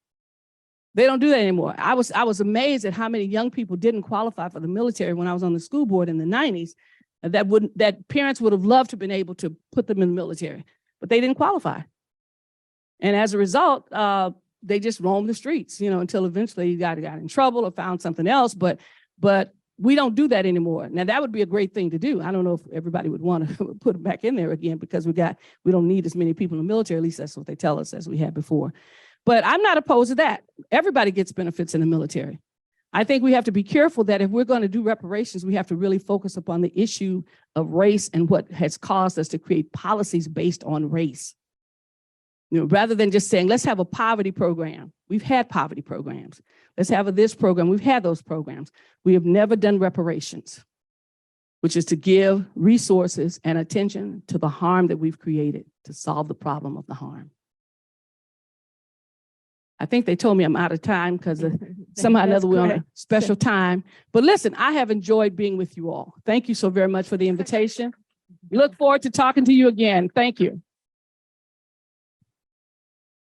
They don't do that anymore. I was amazed at how many young people didn't qualify for the military when I was on the school board in the 90s. That parents would have loved to have been able to put them in the military, but they didn't qualify. And as a result, they just roamed the streets, you know, until eventually you got in trouble or found something else. But we don't do that anymore. Now that would be a great thing to do. I don't know if everybody would want to put them back in there again, because we don't need as many people in the military. At least that's what they tell us, as we had before. But I'm not opposed to that. Everybody gets benefits in the military. I think we have to be careful that if we're going to do reparations, we have to really focus upon the issue of race and what has caused us to create policies based on race. You know, rather than just saying, let's have a poverty program. We've had poverty programs. Let's have this program. We've had those programs. We have never done reparations, which is to give resources and attention to the harm that we've created to solve the problem of the harm. I think they told me I'm out of time because somehow or another we're on a special time. But listen, I have enjoyed being with you all. Thank you so very much for the invitation. We look forward to talking to you again. Thank you.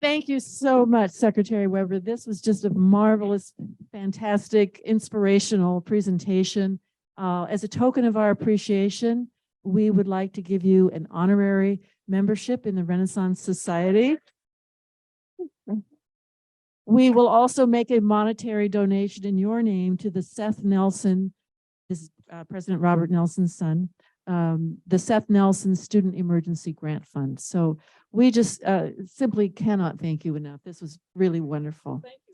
Thank you so much, Secretary Weber. This was just a marvelous, fantastic, inspirational presentation. As a token of our appreciation, we would like to give you an honorary membership in the Renaissance Society. We will also make a monetary donation in your name to the Seth Nelson, this is President Robert Nelson's son, the Seth Nelson Student Emergency Grant Fund. So we just simply cannot thank you enough. This was really wonderful. Thank you.